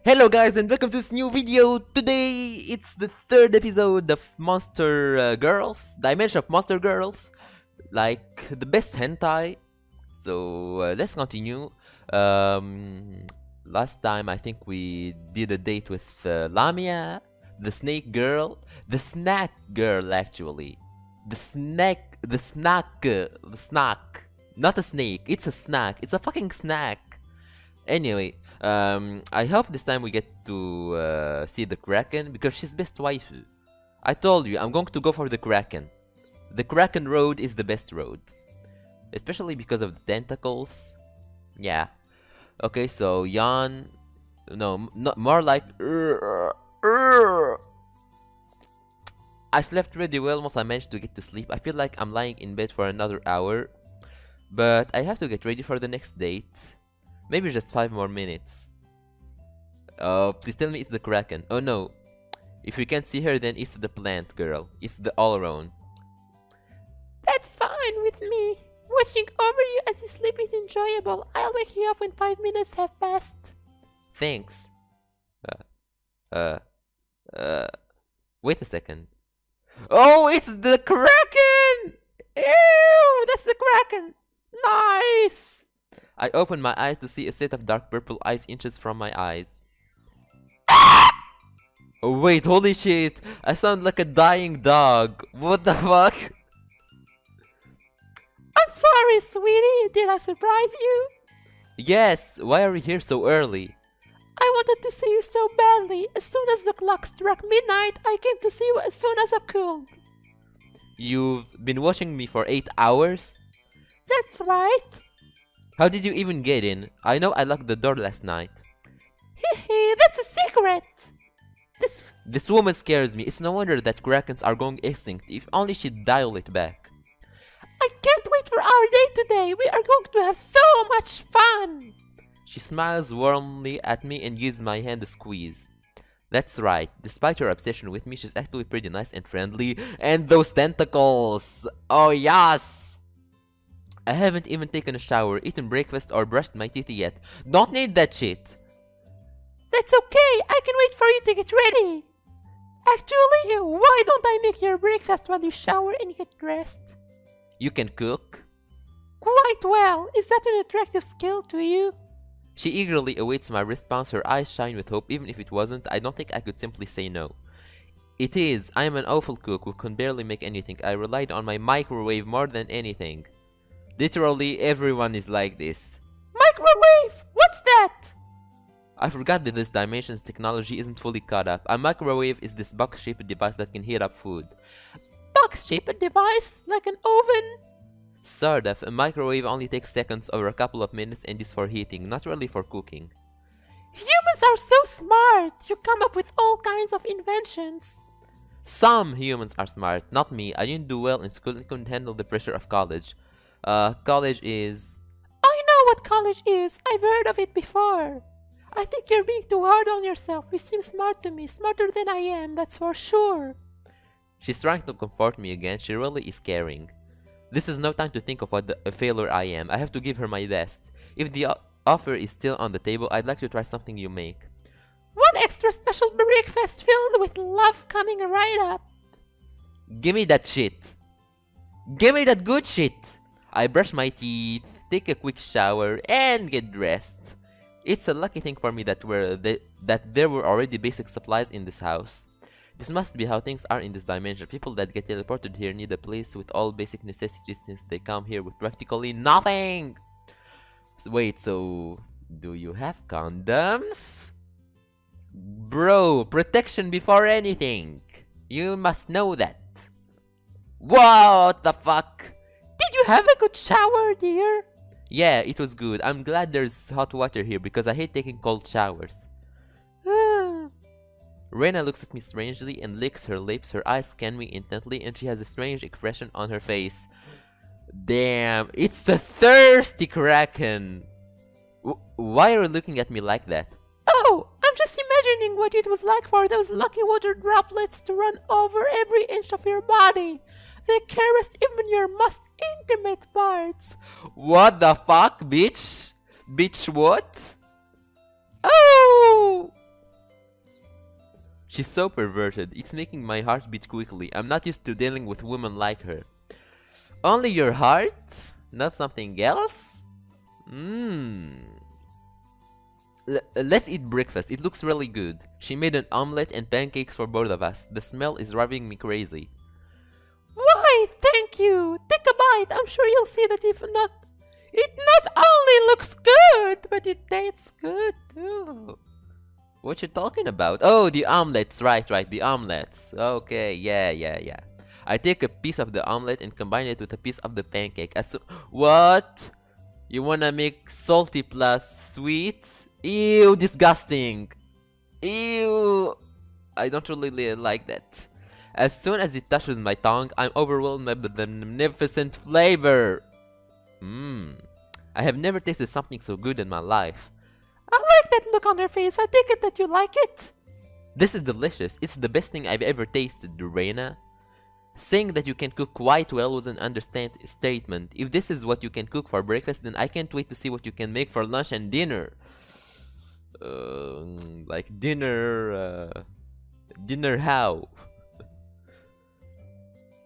Hello guys and welcome to this new video. Today it's the third episode of Monster Girls, Dimension of Monster Girls, like the best hentai. So let's continue. Last time I think we did a date with Lamia, the snake girl, the snack girl actually. The snack, not a snake, it's a snack, it's a fucking snack. Anyway, I hope this time we get to see the Kraken, because she's best waifu. I told you, I'm going to go for the Kraken. The Kraken road is the best road. Especially because of the tentacles. Yeah. Okay, so yawn. No, not more like. I slept really well once I managed to get to sleep. I feel like I'm lying in bed for another hour. But I have to get ready for the next date. Maybe just 5 more minutes. Oh, please tell me it's the Kraken. Oh no. If you can't see her, then it's the plant girl. It's the all-around. That's fine with me. Watching over you as you sleep is enjoyable. I'll wake you up when 5 minutes have passed. Thanks. Wait a second. Oh, it's the Kraken! Ew, that's the Kraken! Nice! I opened my eyes to see a set of dark purple eyes inches from my eyes. Oh wait, holy shit! I sound like a dying dog. What the fuck? I'm sorry, sweetie. Did I surprise you? Yes, why are we here so early? I wanted to see you so badly. As soon as the clock struck midnight, I came to see you as soon as I could. You've been watching me for 8 hours? That's right. How did you even get in? I know I locked the door last night. Hehe, that's a secret. This woman scares me. It's no wonder that Krakens are going extinct. If only she'd dial it back. I can't wait for our date today. We are going to have so much fun. She smiles warmly at me and gives my hand a squeeze. That's right. Despite her obsession with me, she's actually pretty nice and friendly. And those tentacles! Oh yes! I haven't even taken a shower, eaten breakfast, or brushed my teeth yet. Don't need that shit. That's okay. I can wait for you to get ready. Actually, why don't I make your breakfast while you shower and get dressed? You can cook? Quite well. Is that an attractive skill to you? She eagerly awaits my response. Her eyes shine with hope. Even if it wasn't, I don't think I could simply say no. It is. I am an awful cook who can barely make anything. I relied on my microwave more than anything. Literally, everyone is like this. Microwave? What's that? I forgot that this dimension's technology isn't fully caught up. A microwave is this box-shaped device that can heat up food. Box-shaped device? Like an oven? Sort of. A microwave only takes seconds or a couple of minutes and is for heating, not really for cooking. Humans are so smart! You come up with all kinds of inventions. Some humans are smart, not me. I didn't do well in school and couldn't handle the pressure of college. College is... I know what college is. I've heard of it before. I think you're being too hard on yourself. You seem smart to me. Smarter than I am, that's for sure. She's trying to comfort me again. She really is caring. This is no time to think of what a failure I am. I have to give her my best. If the offer is still on the table, I'd like to try something you make. One extra special breakfast filled with love coming right up. Give me that shit. Give me that good shit. I brush my teeth, take a quick shower, and get dressed. It's a lucky thing for me that there were already basic supplies in this house. This must be how things are in this dimension. People that get teleported here need a place with all basic necessities since they come here with practically nothing. Wait, so do you have condoms? Bro, protection before anything. You must know that. What the fuck? Did you have a good shower, dear? Yeah, it was good. I'm glad there's hot water here because I hate taking cold showers. Rena looks at me strangely and licks her lips. Her eyes scan me intently and she has a strange expression on her face. Damn, it's a thirsty Kraken! Why are you looking at me like that? Oh, I'm just imagining what it was like for those lucky water droplets to run over every inch of your body. They caressed even your most intimate parts. What the fuck, bitch? Bitch what? Oh! She's so perverted. It's making my heart beat quickly. I'm not used to dealing with women like her. Only your heart? Not something else? Let's eat breakfast. It looks really good. She made an omelette and pancakes for both of us. The smell is driving me crazy. Why, thank you. Take a bite. I'm sure you'll see that it not only looks good, but it tastes good too. What you talking about? Oh, the omelets. Right, the omelets. Okay, yeah. I take a piece of the omelet and combine it with a piece of the pancake. What? You wanna make salty plus sweet? Ew, disgusting. Ew. I don't really like that. As soon as it touches my tongue, I'm overwhelmed by the magnificent flavor. I have never tasted something so good in my life. I like that look on her face. I take it that you like it. This is delicious. It's the best thing I've ever tasted, Dorena. Saying that you can cook quite well was an understatement. If this is what you can cook for breakfast, then I can't wait to see what you can make for lunch and dinner. Like dinner, dinner how?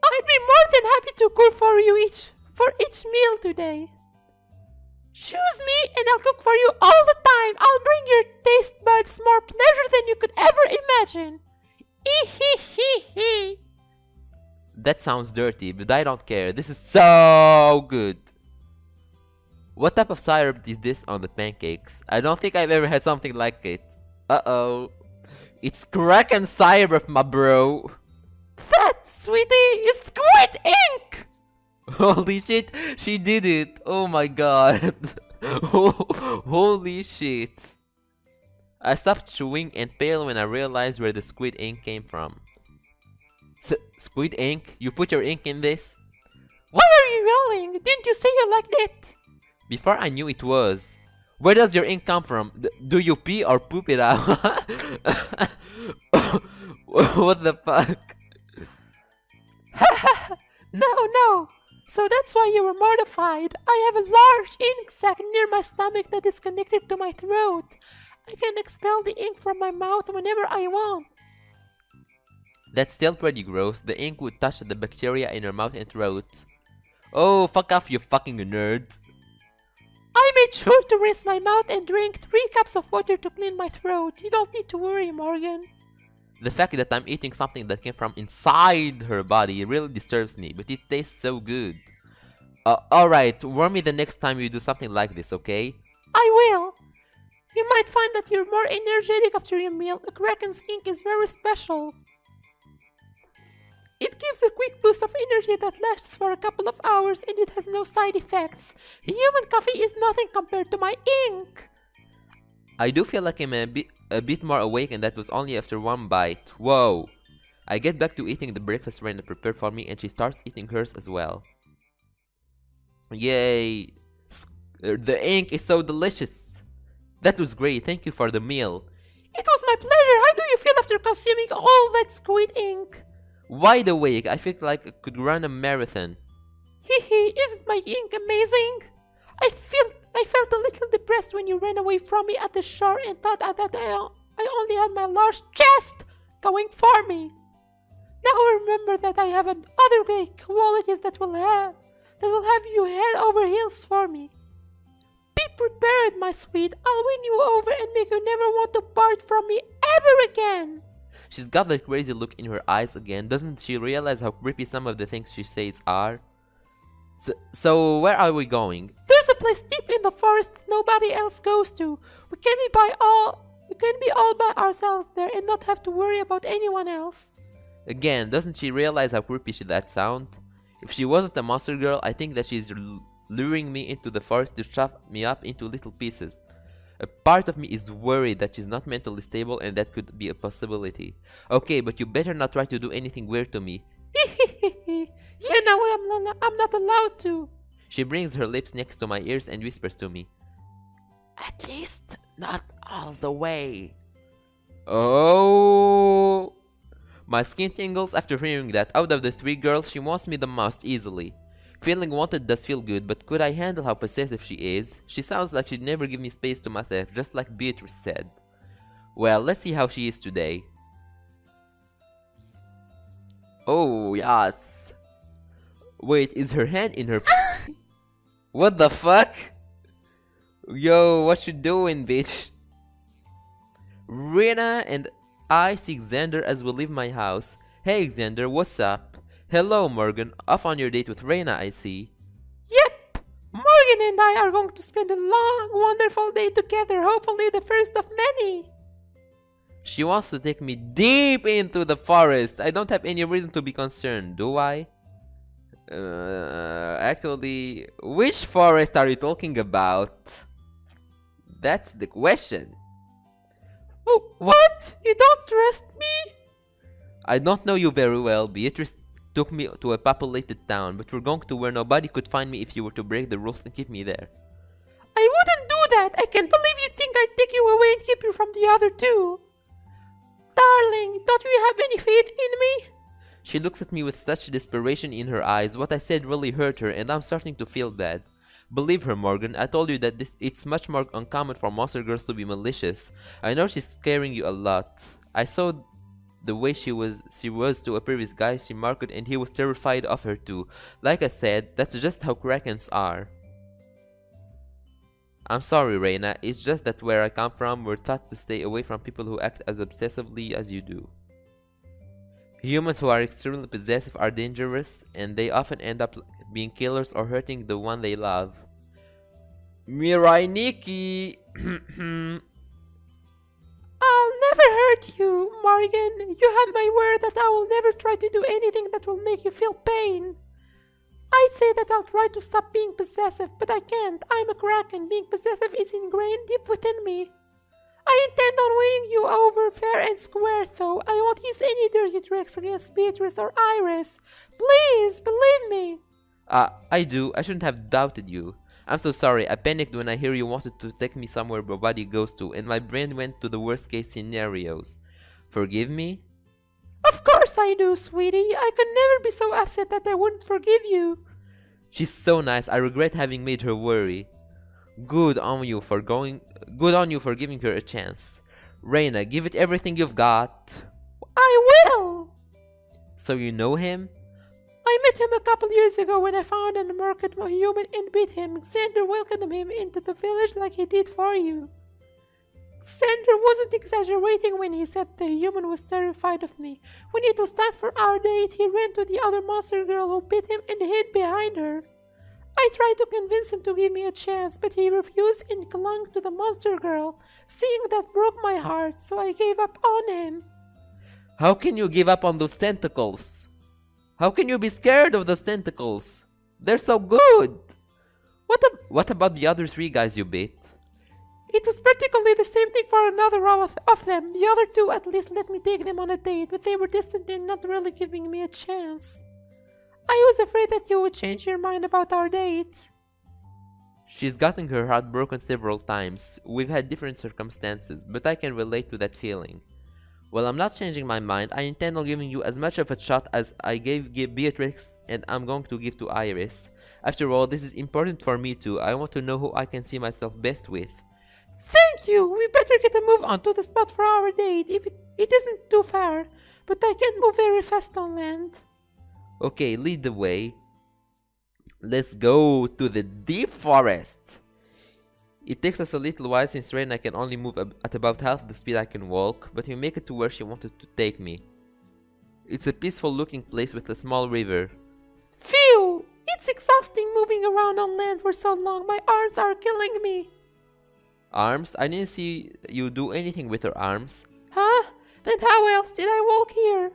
I'd be more than happy to cook for you each meal today. Choose me and I'll cook for you all the time. I'll bring your taste buds more pleasure than you could ever imagine. Ee-hee-hee-hee. That sounds dirty, but I don't care. This is so good. What type of syrup is this on the pancakes? I don't think I've ever had something like it. Uh-oh. It's crack and syrup, my bro. That, sweetie, is squid ink! Holy shit, she did it. Oh my god. Holy shit. I stopped chewing and pale when I realized where the squid ink came from. Squid ink? You put your ink in this? Why are you yelling? Didn't you say you liked it? Before I knew it was. Where does your ink come from? Do you pee or poop it out? What the fuck? No. So that's why you were mortified. I have a large ink sac near my stomach that is connected to my throat. I can expel the ink from my mouth whenever I want. That's still pretty gross. The ink would touch the bacteria in your mouth and throat. Oh, fuck off, you fucking nerd. I made sure to rinse my mouth and drink 3 cups of water to clean my throat. You don't need to worry, Morgan. The fact that I'm eating something that came from inside her body really disturbs me, but it tastes so good. Alright, warn me the next time you do something like this, okay? I will. You might find that you're more energetic after your meal. The Kraken's ink is very special. It gives a quick boost of energy that lasts for a couple of hours and it has no side effects. Human coffee is nothing compared to my ink. I do feel like I'm a bit more awake, and that was only after 1 bite. Whoa. I get back to eating the breakfast Rena prepared for me and she starts eating hers as well. Yay. The ink is so delicious. That was great. Thank you for the meal. It was my pleasure. How do you feel after consuming all that squid ink? Wide awake. I feel like I could run a marathon. Hehe, isn't my ink amazing? I felt a little depressed when you ran away from me at the shore and thought that I only had my large chest going for me. Now I remember that I have other great qualities that will have you head over heels for me. Be prepared, my sweet. I'll win you over and make you never want to part from me ever again. She's got that crazy look in her eyes again. Doesn't she realize how creepy some of the things she says are? So where are we going? There's a place deep in the forest that nobody else goes to. We can be all by ourselves there and not have to worry about anyone else. Again, doesn't she realize how creepy that sound? If she wasn't a monster girl, I think that she's luring me into the forest to chop me up into little pieces. A part of me is worried that she's not mentally stable and that could be a possibility. Okay, but you better not try to do anything weird to me. You know I'm not allowed to. She brings her lips next to my ears and whispers to me. At least not all the way. Oh! My skin tingles after hearing that. Out of the 3 girls, she wants me the most easily. Feeling wanted does feel good, but could I handle how possessive she is? She sounds like she'd never give me space to myself, just like Beatrice said. Well, let's see how she is today. Oh, yes. Wait, is her hand in her What the fuck? Yo, what you doing, bitch? Rena and I see Xander as we leave my house. Hey Xander, what's up? Hello Morgan, off on your date with Rena, I see. Yep! Morgan and I are going to spend a long, wonderful day together, hopefully the first of many. She wants to take me deep into the forest. I don't have any reason to be concerned, do I? Actually, which forest are you talking about? That's the question. Oh, what? You don't trust me? I don't know you very well. Beatrice took me to a populated town, but we're going to where nobody could find me if you were to break the rules and keep me there. I wouldn't do that. I can't believe you think I'd take you away and keep you from the other two. Darling, don't you have any faith in me? She looked at me with such desperation in her eyes. What I said really hurt her, and I'm starting to feel bad. Believe her, Morgan. I told you that it's much more uncommon for monster girls to be malicious. I know she's scaring you a lot. I saw the way she was to a previous guy she marked, and he was terrified of her too. Like I said, that's just how Krakens are. I'm sorry, Reina. It's just that where I come from, we're taught to stay away from people who act as obsessively as you do. Humans who are extremely possessive are dangerous, and they often end up being killers or hurting the one they love. Mirai Nikki! I'll never hurt you, Morgan. You have my word that I will never try to do anything that will make you feel pain. I'd say that I'll try to stop being possessive, but I can't. I'm a Kraken. Being possessive is ingrained deep within me. I intend on winning you over fair and square, though. I won't use any dirty tricks against Beatrice or Iris. Please, believe me. I do. I shouldn't have doubted you. I'm so sorry. I panicked when I heard you wanted to take me somewhere nobody goes to, and my brain went to the worst case scenarios. Forgive me? Of course I do, sweetie. I could never be so upset that I wouldn't forgive you. She's so nice. I regret having made her worry. Good on you for giving her a chance. Reina, give it everything you've got. I will. So you know him? I met him a couple years ago when I found an market human and beat him. Xander welcomed him into the village like he did for you. Xander wasn't exaggerating when he said the human was terrified of me. When it was time for our date, he ran to the other monster girl who bit him and hid behind her. I tried to convince him to give me a chance, but he refused and clung to the monster girl. Seeing that broke my heart, so I gave up on him. How can you give up on those tentacles? How can you be scared of those tentacles? They're so good! What about the other 3 guys you beat? It was practically the same thing for another of them. The other 2 at least let me take them on a date, but they were distant and not really giving me a chance. I was afraid that you would change your mind about our date. She's gotten her heart broken several times. We've had different circumstances, but I can relate to that feeling. Well, I'm not changing my mind. I intend on giving you as much of a shot as I gave Beatrix, and I'm going to give to Iris. After all, this is important for me too. I want to know who I can see myself best with. Thank you. We better get a move on to the spot for our date. If it isn't too far, but I can't move very fast on land. Okay, lead the way. Let's go to the deep forest. It takes us a little while since Reina can only move at about half the speed I can walk, but we make it to where she wanted to take me. It's a peaceful looking place with a small river. Phew! It's exhausting moving around on land for so long. My arms are killing me. Arms? I didn't see you do anything with her arms. Huh? Then how else did I walk here?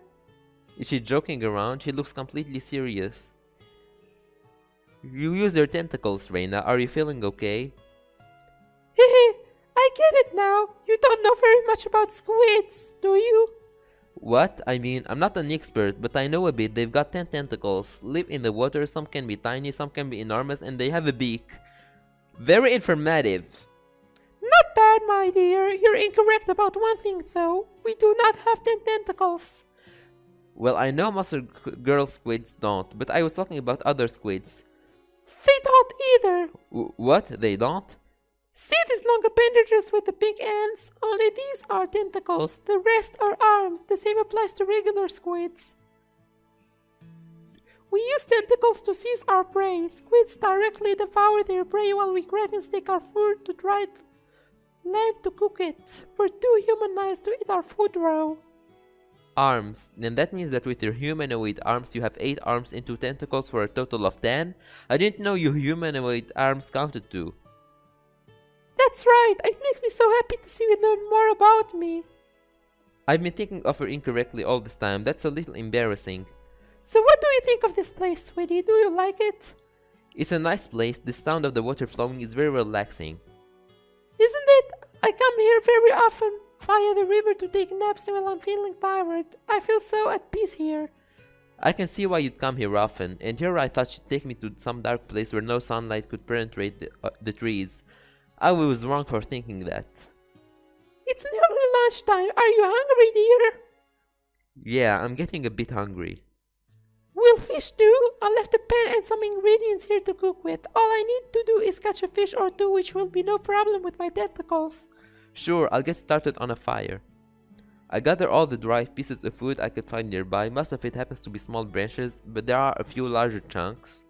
Is she joking around? She looks completely serious. You use your tentacles, Reina. Are you feeling okay? Hehe, I get it now. You don't know very much about squids, do you? What? I mean, I'm not an expert, but I know a bit. They've got 10 tentacles, live in the water, some can be tiny, some can be enormous, and they have a beak. Very informative. Not bad, my dear. You're incorrect about one thing, though. We do not have 10 tentacles. Well, I know monster girl squids don't, but I was talking about other squids. They don't either. What? They don't? See these long appendages with the pink ends? Only these are tentacles. The rest are arms. The same applies to regular squids. We use tentacles to seize our prey. Squids directly devour their prey while we krakens take our food to dried land to cook it. We're too humanized to eat our food raw. Arms. Then that means that with your humanoid arms you have 8 arms and 2 tentacles for a total of 10? I didn't know your humanoid arms counted too. That's right. It makes me so happy to see you learn more about me. I've been thinking of her incorrectly all this time. That's a little embarrassing. So what do you think of this place, sweetie? Do you like it? It's a nice place. The sound of the water flowing is very relaxing. Isn't it? I come here very often via the river to take naps while I'm feeling tired. I feel so at peace here. I can see why you'd come here often, and here I thought she'd take me to some dark place where no sunlight could penetrate the trees. I was wrong for thinking that. It's nearly lunchtime. Are you hungry, dear? Yeah, I'm getting a bit hungry. We'll fish too. I left a pan and some ingredients here to cook with. All I need to do is catch a fish or two, which will be no problem with my tentacles. Sure, I'll get started on a fire. I gather all the dry pieces of wood I could find nearby. Most of it happens to be small branches, but there are a few larger chunks.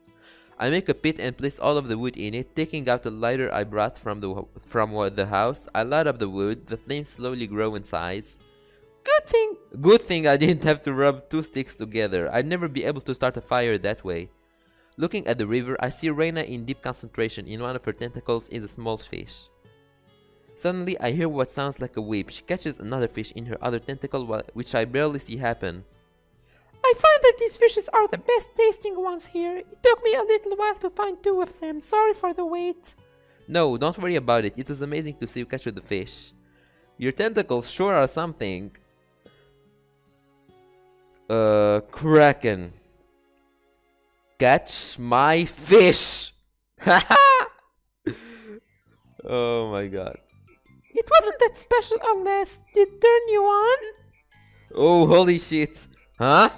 I make a pit and place all of the wood in it, taking out the lighter I brought from the house. I light up the wood. The flames slowly grow in size. Good thing I didn't have to rub 2 sticks together. I'd never be able to start a fire that way. Looking at the river, I see Reina in deep concentration. In one of her tentacles is a small fish. Suddenly, I hear what sounds like a whip. She catches another fish in her other tentacle, which I barely see happen. I find that these fishes are the best tasting ones here. It took me a little while to find 2 of them. Sorry for the wait. No, don't worry about it. It was amazing to see you catch the fish. Your tentacles sure are something. Kraken. Catch my fish! Oh my god. It wasn't that special unless it turned you on. Oh, holy shit. Huh?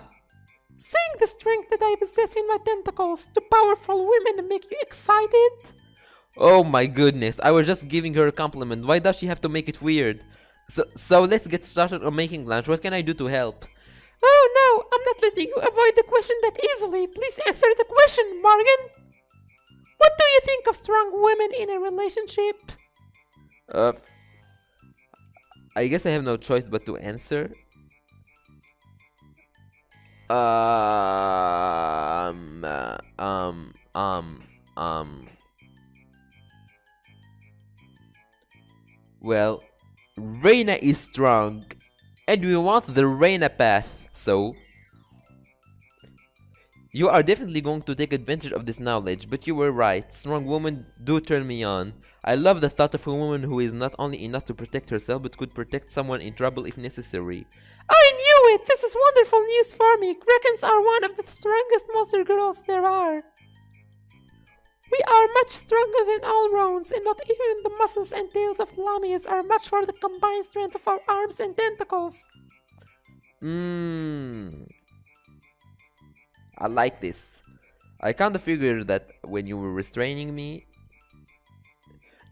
Seeing the strength that I possess in my tentacles, do powerful women make you excited? Oh my goodness, I was just giving her a compliment. Why does she have to make it weird? So let's get started on making lunch. What can I do to help? Oh no, I'm not letting you avoid the question that easily. Please answer the question, Morgan. What do you think of strong women in a relationship? I guess I have no choice but to answer. Well, Reina is strong, and we want the Reina path, so... You are definitely going to take advantage of this knowledge, but you were right. Strong women do turn me on. I love the thought of a woman who is not only enough to protect herself, but could protect someone in trouble if necessary. I knew it! This is wonderful news for me. Krakens are one of the strongest monster girls there are. We are much stronger than all rounds, and not even the muscles and tails of llamas are much for the combined strength of our arms and tentacles. I like this. I kinda figured that when you were restraining me...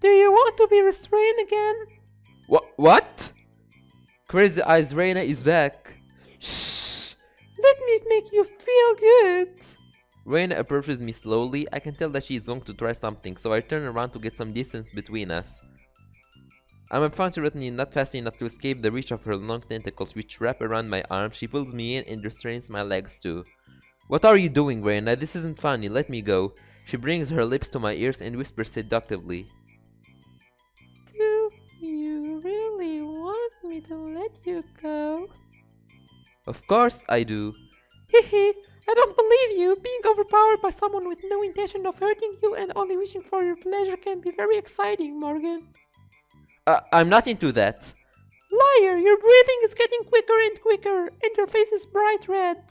Do you want to be restrained again? What? Crazy Eyes Reina is back. Shh! Let me make you feel good. Reina approaches me slowly. I can tell that she is going to try something, so I turn around to get some distance between us. I'm unfortunately not fast enough to escape the reach of her long tentacles which wrap around my arm. She pulls me in and restrains my legs too. What are you doing, Reina? This isn't funny. Let me go. She brings her lips to my ears and whispers seductively. Do you really want me to let you go? Of course I do. Hehe, I don't believe you. Being overpowered by someone with no intention of hurting you and only wishing for your pleasure can be very exciting, Morgan. I'm not into that. Liar, your breathing is getting quicker and quicker, and your face is bright red.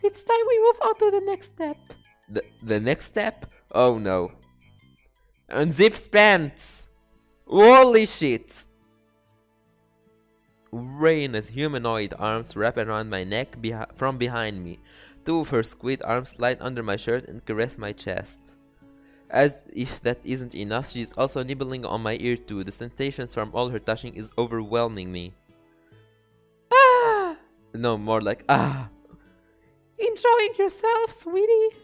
It's time we move on to the next step. The next step? Oh no. Unzip pants! Holy shit! Reina's humanoid arms wrap around my neck from behind me. 2 of her squid arms slide under my shirt and caress my chest. As if that isn't enough, she is also nibbling on my ear too. The sensations from all her touching is overwhelming me. Ah! No, more like ah! Enjoying yourself, sweetie?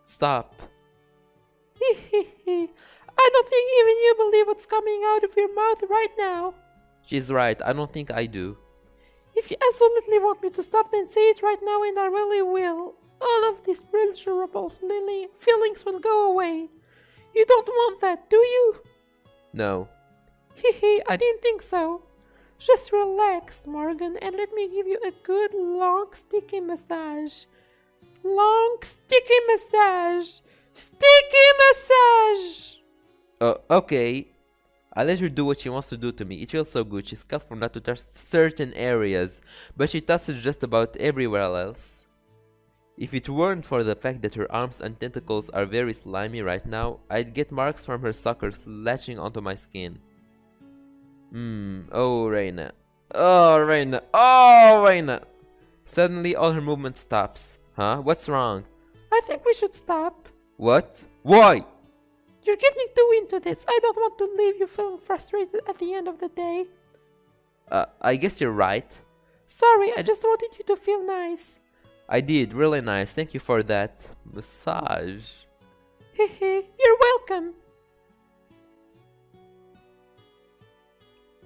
Stop. Hehehe. I don't think even you believe what's coming out of your mouth right now. She's right, I don't think I do. If you absolutely want me to stop, then say it right now and I really will. All of these pleasurable feelings will go away. You don't want that, do you? No. Hehe, I didn't think so. Just relax, Morgan, and let me give you a good long sticky massage. Long sticky massage. Sticky massage! Okay. I let her do what she wants to do to me. It feels so good. She's careful not to touch certain areas, but she touches just about everywhere else. If it weren't for the fact that her arms and tentacles are very slimy right now, I'd get marks from her suckers latching onto my skin. Oh Reina. Oh Reina. Oh Reina. Suddenly all her movement stops. Huh? What's wrong? I think we should stop. What? Why? You're getting too into this. I don't want to leave you feeling frustrated at the end of the day. I guess you're right. Sorry, I just wanted you to feel nice. I did, really nice. Thank you for that massage. Hehe, you're welcome.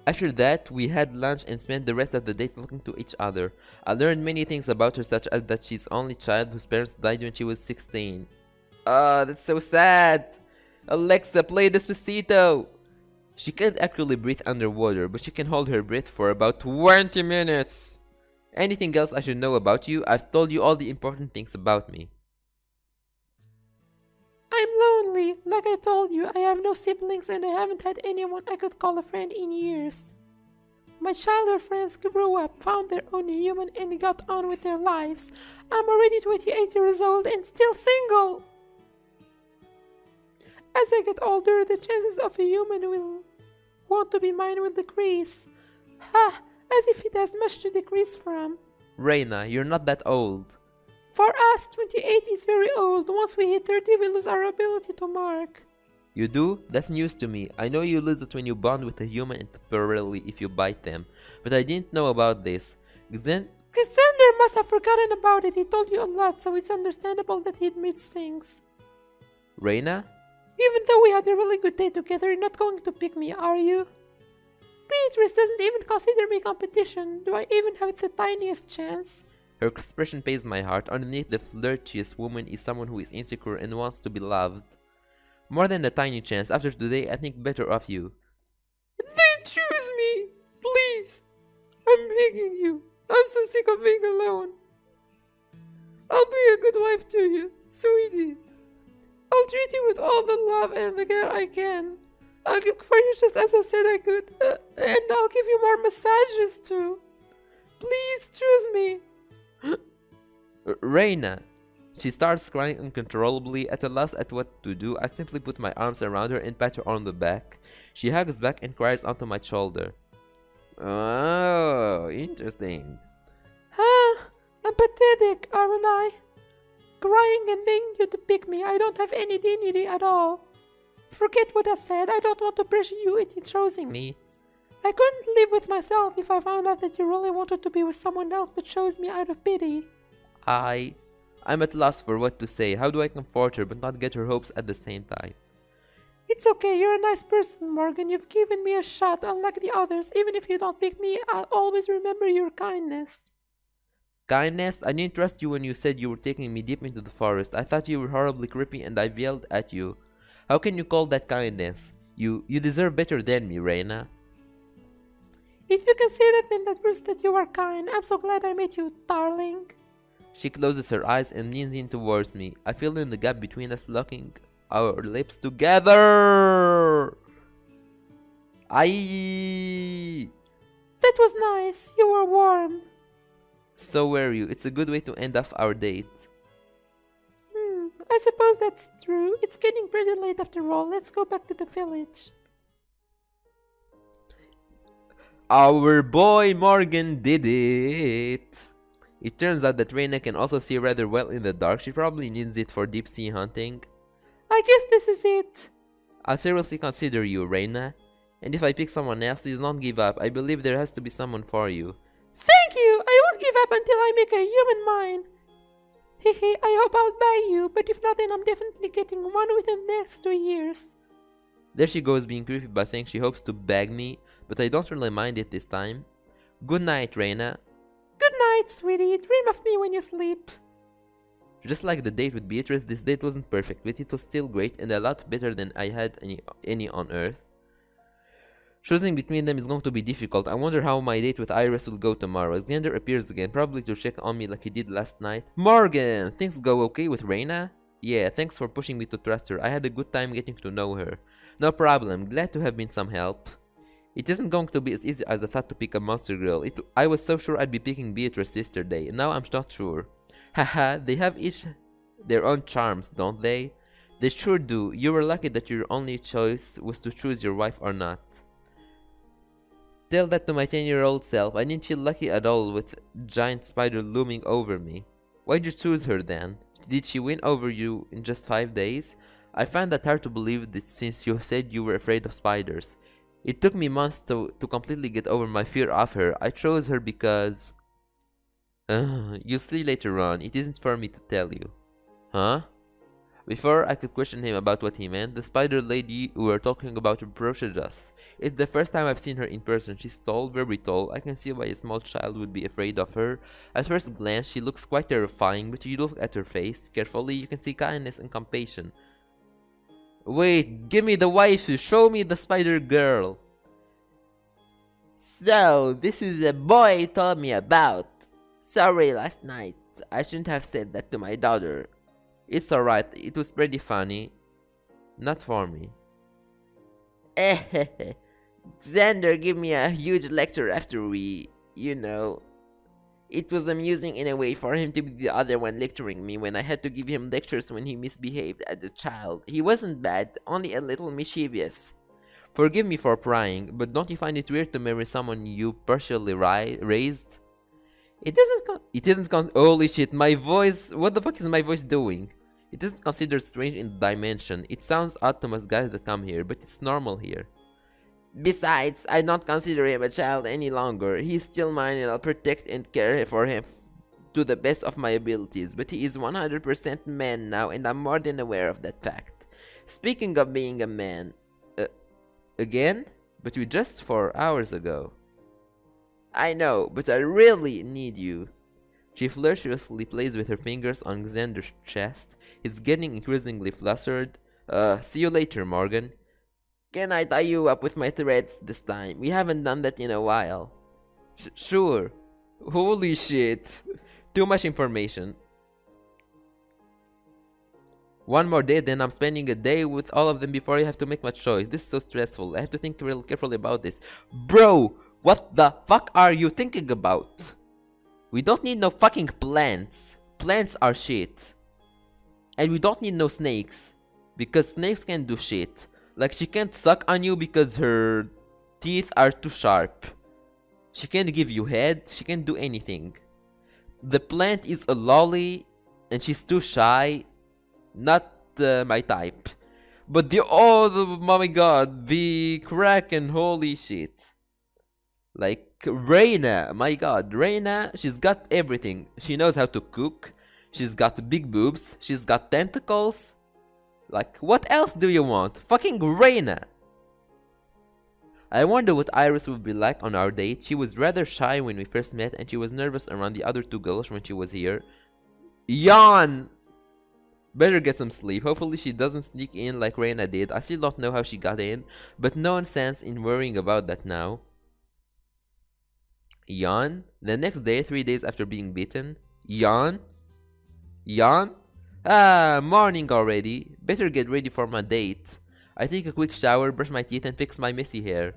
After that, we had lunch and spent the rest of the day talking to each other. I learned many things about her, such as that she's the only child whose parents died when she was 16. That's so sad. Alexa, play Despacito. She can't actually breathe underwater, but she can hold her breath for about 20 minutes. Anything else I should know about you? I've told you all the important things about me. I'm lonely. Like I told you, I have no siblings and I haven't had anyone I could call a friend in years. My childhood friends grew up, found their own human and got on with their lives. I'm already 28 years old and still single. As I get older, the chances of a human will want to be mine will decrease. Ha! As if it has much to decrease from. Reina, you're not that old. For us, 28 is very old. Once we hit 30, we lose our ability to mark. You do? That's news to me. I know you lose it when you bond with a human and temporarily if you bite them. But I didn't know about this. Xander must have forgotten about it. He told you a lot, so it's understandable that he admits things. Reina? Even though we had a really good day together, you're not going to pick me, are you? Beatrice doesn't even consider me competition. Do I even have the tiniest chance? Her expression pains my heart. Underneath the flirtious woman is someone who is insecure and wants to be loved. More than a tiny chance. After today, I think better of you. Then choose me, please. I'm begging you. I'm so sick of being alone. I'll be a good wife to you, sweetie. I'll treat you with all the love and the care I can. I'll cook for you just as I said I could, and I'll give you more massages too. Please choose me. Reina! She starts crying uncontrollably. At a loss at what to do, I simply put my arms around her and pat her on the back. She hugs back and cries onto my shoulder. Oh, interesting. Huh? I'm pathetic, aren't I? Crying and begging you to pick me. I don't have any dignity at all. Forget what I said. I don't want to pressure you into choosing me. I couldn't live with myself if I found out that you really wanted to be with someone else but chose me out of pity. I'm at loss for what to say. How do I comfort her but not get her hopes at the same time? It's okay, you're a nice person, Morgan. You've given me a shot, unlike the others. Even if you don't pick me, I'll always remember your kindness. Kindness? I didn't trust you when you said you were taking me deep into the forest. I thought you were horribly creepy and I yelled at you. How can you call that kindness? You deserve better than me, Reina. If you can say that, then that proves that you are kind. I'm so glad I met you, darling. She closes her eyes and leans in towards me. I feel in the gap between us, locking our lips together. That was nice. You were warm. So were you. It's a good way to end off our date. I suppose that's true. It's getting pretty late after all. Let's go back to the village. Our boy Morgan did it. It turns out that Reina can also see rather well in the dark. She probably needs it for deep sea hunting. I guess this is it. I'll seriously consider you, Reina. And if I pick someone else, please don't give up. I believe there has to be someone for you. Thank you. I won't give up until I make a human mine. Hehe, I hope I'll buy you, but if not, then I'm definitely getting one within the next 2 years. There she goes being creepy by saying she hopes to bag me, but I don't really mind it this time. Good night, Reina. Good night, sweetie. Dream of me when you sleep. Just like the date with Beatrice, this date wasn't perfect, but it was still great and a lot better than I had any on Earth. Choosing between them is going to be difficult. I wonder how my date with Iris will go tomorrow. Xander appears again, probably to check on me like he did last night. Morgan! Things go okay with Reina? Yeah, thanks for pushing me to trust her. I had a good time getting to know her. No problem, glad to have been some help. It isn't going to be as easy as I thought to pick a monster girl. I was so sure I'd be picking Beatrice yesterday, and now I'm not sure. Haha, they have each their own charms, don't they? They sure do. You were lucky that your only choice was to choose your wife or not. Tell that to my 10-year-old self. I didn't feel lucky at all with giant spider looming over me. Why'd you choose her then? Did she win over you in just 5 days? I find that hard to believe that since you said you were afraid of spiders. It took me months to completely get over my fear of her. I chose her because... you'll see later on. It isn't for me to tell you. Huh? Before I could question him about what he meant, the spider lady we were talking about approached us. It's the first time I've seen her in person. She's tall, very tall. I can see why a small child would be afraid of her. At first glance, she looks quite terrifying, but you look at her face carefully, you can see kindness and compassion. Wait, give me the waifu, show me the spider girl. So, this is the boy you told me about. Sorry last night. I shouldn't have said that to my daughter. It's alright, it was pretty funny. Not for me. Xander gave me a huge lecture after we, you know. It was amusing in a way for him to be the other one lecturing me when I had to give him lectures when he misbehaved as a child. He wasn't bad, only a little mischievous. Forgive me for prying, but don't you find it weird to marry someone you partially raised? It isn't holy shit, my voice, what the fuck is my voice doing? It isn't considered strange in the dimension. It sounds odd to most guys that come here, but it's normal here. Besides, I don't consider him a child any longer. He's still mine and I'll protect and care for him to the best of my abilities. But he is 100% man now and I'm more than aware of that fact. Speaking of being a man... again? But you just 4 hours ago. I know, but I really need you. She flirtatiously plays with her fingers on Xander's chest. He's getting increasingly flustered. See you later, Morgan. Can I tie you up with my threads this time? We haven't done that in a while. Sure. Holy shit. Too much information. One more day, then I'm spending a day with all of them before I have to make my choice. This is so stressful. I have to think real carefully about this. Bro, what the fuck are you thinking about? We don't need no fucking plants. Plants are shit. And we don't need no snakes. Because snakes can do shit. Like she can't suck on you because her teeth are too sharp. She can't give you head. She can't do anything. The plant is a lolly. And she's too shy. Not my type. But oh my god. The Kraken, holy shit. Like Reina, my god, Reina, she's got everything. She knows how to cook. She's got big boobs. She's got tentacles. Like, what else do you want? Fucking Reina. I wonder what Iris would be like on our date. She was rather shy when we first met and she was nervous around the other 2 girls when she was here. Yawn! Better get some sleep. Hopefully she doesn't sneak in like Reina did. I still don't know how she got in, but no sense in worrying about that now. Yawn? The next day, 3 days after being beaten. Yawn? Yawn? Ah, morning already. Better get ready for my date. I take a quick shower, brush my teeth and fix my messy hair.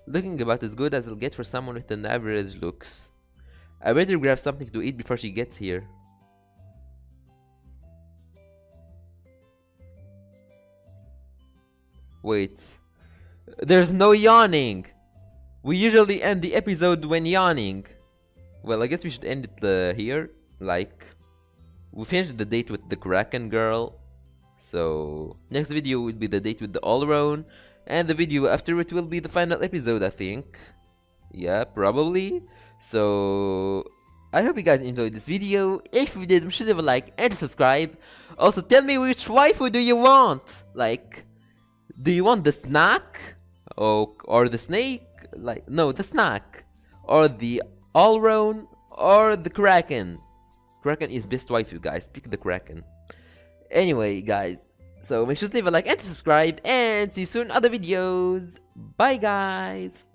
Looking about as good as I'll get for someone with an average looks. I better grab something to eat before she gets here. Wait. There's no yawning! We usually end the episode when yawning. Well, I guess we should end it here. Like, we finished the date with the Kraken girl. So, next video will be the date with the Allround. And the video after it will be the final episode, I think. Yeah, probably. So, I hope you guys enjoyed this video. If you did, make sure to leave a like and subscribe. Also, tell me which waifu do you want? Like, do you want the snack? Or the snake? Like, no, the snack. Or the Allroan? Or the Kraken? Kraken is best waifu, guys. Pick the Kraken. Anyway, guys. So make sure to leave a like and subscribe. And see you soon in other videos. Bye, guys.